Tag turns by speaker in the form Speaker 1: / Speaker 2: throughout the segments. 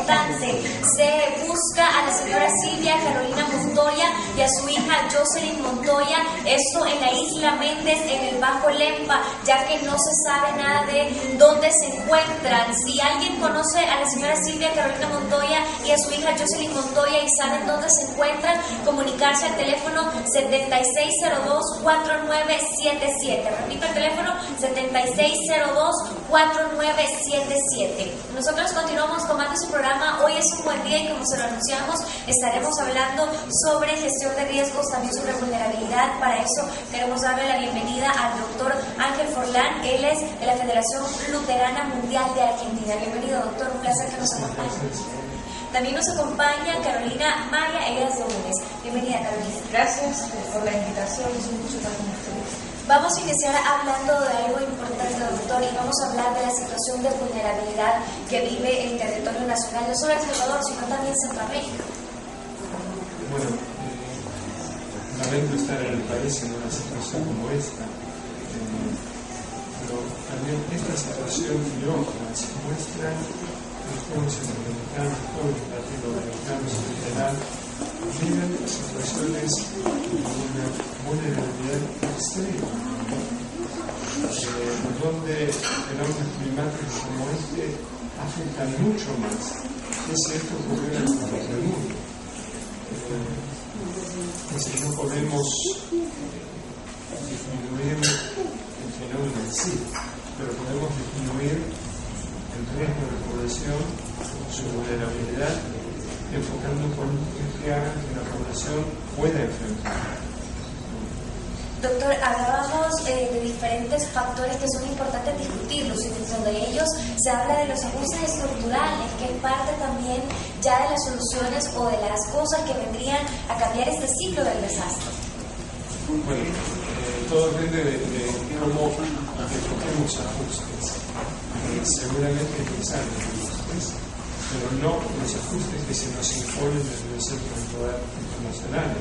Speaker 1: importante. Se busca a la señora Silvia Carolina Montoya y a su hija Jocelyn Montoya, esto en la isla Méndez, en el Bajo Lempa, ya que no se sabe nada de dónde se encuentran. Si alguien conoce a la señora Silvia Carolina Montoya y a su hija Jocelyn Montoya y saben dónde se encuentran, comunicarse al teléfono 7602-4977. Repito el teléfono 7602-4977. Nosotros continuamos con más de su programa. Hoy es un buen día y como se lo anunciamos, estaremos hablando sobre gestión de riesgos, también sobre vulnerabilidad. Para eso queremos darle la bienvenida al doctor Ángel Forlán. Él es de la Federación Luterana Mundial de Argentina. Bienvenido, doctor, un placer que nos acompañe. También nos acompaña Carolina María, ella es de UNES. Bienvenida, Carolina.
Speaker 2: Gracias por la invitación, es un gusto estar con ustedes.
Speaker 1: Vamos a iniciar hablando de algo importante, doctor, y vamos a hablar de la situación de vulnerabilidad que vive el territorio nacional, no solo El Salvador, sino también Centroamérica.
Speaker 3: Bueno, lamento estar en el país en una situación como esta, pero también esta situación y otras muestran que los pueblos centroamericanos, todos los latinoamericanos en general, viven situaciones de una vulnerabilidad extrema, donde fenómenos climáticos como este afectan mucho más. Es cierto que ocurre en el mundo. Es decir, no podemos disminuir el fenómeno en sí, pero podemos disminuir el riesgo de población, su vulnerabilidad, enfocando políticas que hagan que la población pueda enfrentar.
Speaker 1: Doctor, hablábamos de diferentes factores que son importantes discutirlos, y dentro de ellos se habla de los ajustes estructurales, que es parte también ya de las soluciones o de las cosas que vendrían a cambiar este ciclo del desastre.
Speaker 3: Bueno, todo depende de cómo enfoquemos ajustes. Seguramente es necesario ajustes, pero no los ajustes que se nos imponen desde los centros de poder internacionales.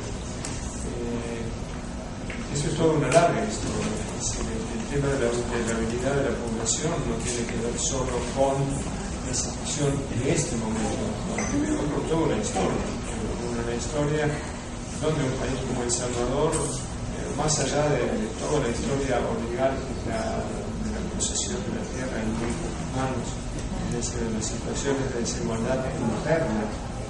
Speaker 3: Eso es toda una larga historia. El tema de la vulnerabilidad de la población no tiene que ver solo con la situación en este momento, tiene que ver con toda una historia donde un país como El Salvador, más allá de toda la historia oligárquica de la posesión de la tierra en grupos humanos, de las situaciones de desigualdad interna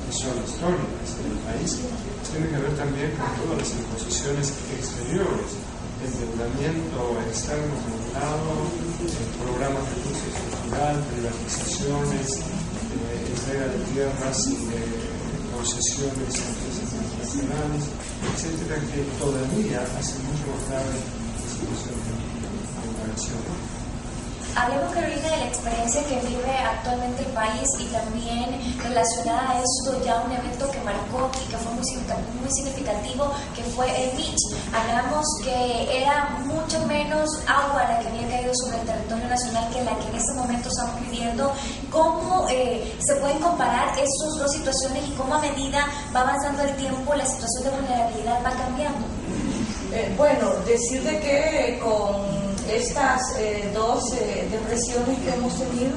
Speaker 3: que son históricas en el país, tiene que ver también con todas las imposiciones exteriores, endeudamiento externo por un lado, programas de uso estructural, privatizaciones, entrega de tierras y de concesiones a empresas internacionales, etcétera, que todavía hacen mucho más grave la situación de migración.
Speaker 1: Hablemos, Carolina, de la experiencia que vive actualmente el país y también relacionada a esto ya un evento que marcó y que fue muy significativo, que fue el Mitch. Hablamos que era mucho menos agua la que había caído sobre el territorio nacional que la que en este momento estamos viviendo. ¿Cómo se pueden comparar estas dos situaciones y cómo a medida va avanzando el tiempo la situación de vulnerabilidad va cambiando?
Speaker 2: Bueno, decirte que con estas dos depresiones que hemos tenido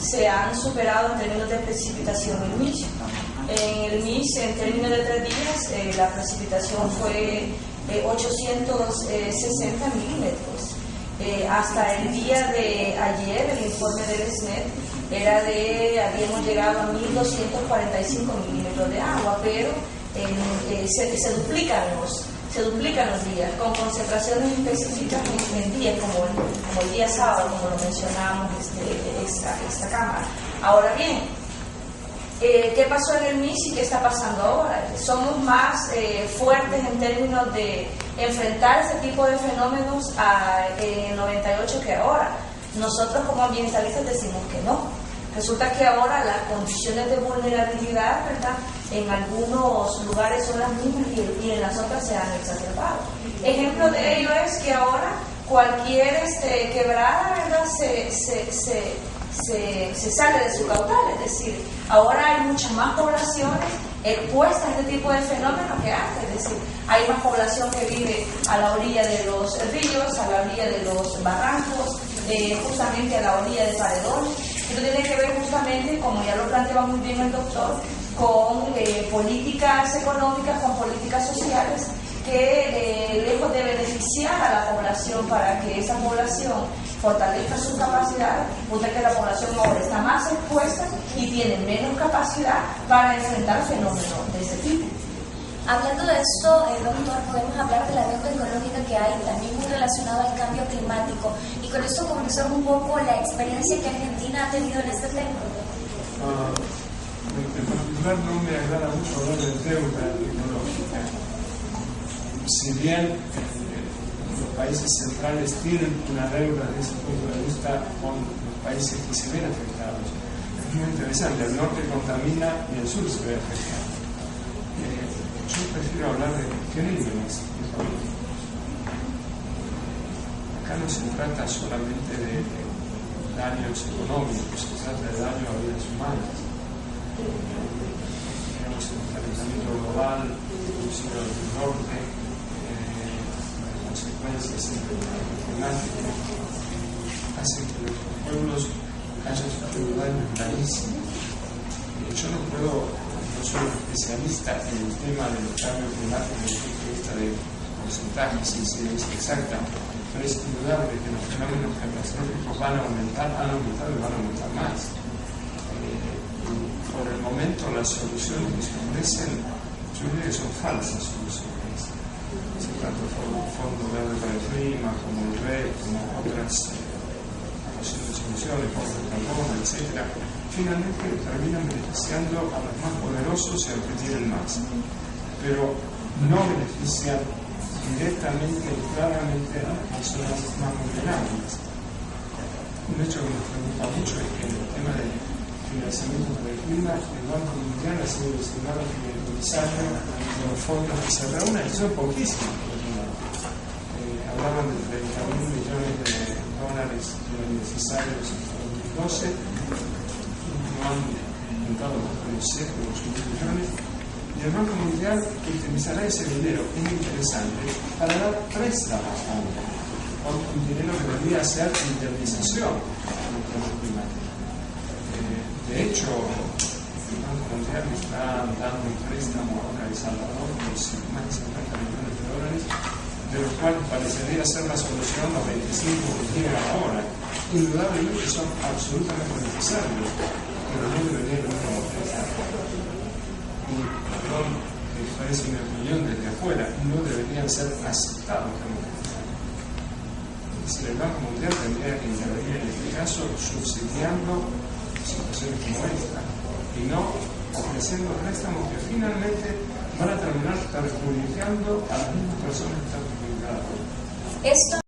Speaker 2: se han superado en términos de precipitación en Mitch. En el Mitch, en términos de 3 días, la precipitación fue 860 milímetros. Hasta el día de ayer, el informe del SNET habíamos llegado a 1.245 milímetros de agua, pero se duplican los días, con concentraciones específicas en días como el día sábado, como lo mencionábamos esta cámara. Ahora bien, ¿qué pasó en el MIS y qué está pasando ahora? Somos más fuertes en términos de enfrentar este tipo de fenómenos en el 98 que ahora. Nosotros como ambientalistas decimos que no. Resulta que ahora las condiciones de vulnerabilidad, ¿verdad?, en algunos lugares son las mismas y en las otras se han exacerbado. Ejemplo de ello es que ahora cualquier quebrada, ¿verdad?, se sale de su caudal, es decir, ahora hay muchas más poblaciones expuestas a este tipo de fenómenos que antes, es decir, hay más población que vive a la orilla de los ríos, a la orilla de los barrancos, justamente a la orilla de paredones. Esto tiene que ver justamente, como ya lo planteaba muy bien el doctor, con políticas económicas, con políticas sociales que lejos de beneficiar a la población para que esa población fortalezca su capacidad, resulta que la población ahora está más expuesta y tiene menos capacidad para enfrentar fenómenos de este tipo.
Speaker 1: Hablando de esto, doctor, podemos hablar de la deuda económica que hay, también muy relacionada al cambio climático. Y con esto conocer un poco la experiencia que Argentina ha tenido en este tema.
Speaker 3: En particular no me agrada mucho hablar de deuda económica. Si bien los países centrales tienen una deuda desde ese punto de vista con los países que se ven afectados, es muy interesante. El norte contamina y el sur se ve afectado. Yo prefiero hablar de crímenes económicos. Acá no se trata solamente de daños económicos, se trata de daño a vidas humanas. Tenemos el calentamiento global, producido en el norte, las consecuencias del cambio climático, hacen que los pueblos hayan sufrido daños gravísimos. Yo no soy especialista en el tema del cambio climático desde el punto de vista de porcentajes y incidencia exacta, pero es indudable que los fenómenos catastróficos han aumentado y van a aumentar más. Por el momento las soluciones que se ofrecen, yo creo que son falsas soluciones. Tanto el Fondo Verde para el Clima, como el RED, como otras posibles soluciones, fondos de carbono, etc., finalmente terminan beneficiando a los más poderosos y a los que tienen más, pero no benefician directamente y claramente a las personas más vulnerables. Un hecho que nos preocupa mucho es que en el tema del financiamiento para el clima, el Banco Mundial ha sido designado como el comisario de los fondos que se reúnen, y son poquísimos. Hablaban de 30.000 millones de dólares que eran necesarios en 2012, no han juntado más de 7 o 8 millones, y el Banco Mundial utilizará ese dinero, es interesante, para dar préstamos a un dinero que debería ser indemnización del cambio climático. De hecho, el Banco Mundial está dando un préstamo ahora a El Salvador por más de 50 millones de dólares, de los cuales parecería ser la solución los 25 que tienen ahora. Indudablemente son absolutamente necesarios, pero no deberían ir como préstamo. Y, perdón, que parece mi opinión desde afuera, no deberían ser aceptados como préstamos. Es decir, el Banco Mundial tendría que intervenir en este caso subsidiando situaciones como esta y no ofreciendo préstamos que finalmente van a terminar perjudicando a las mismas personas que están perjudicadas.
Speaker 1: Esto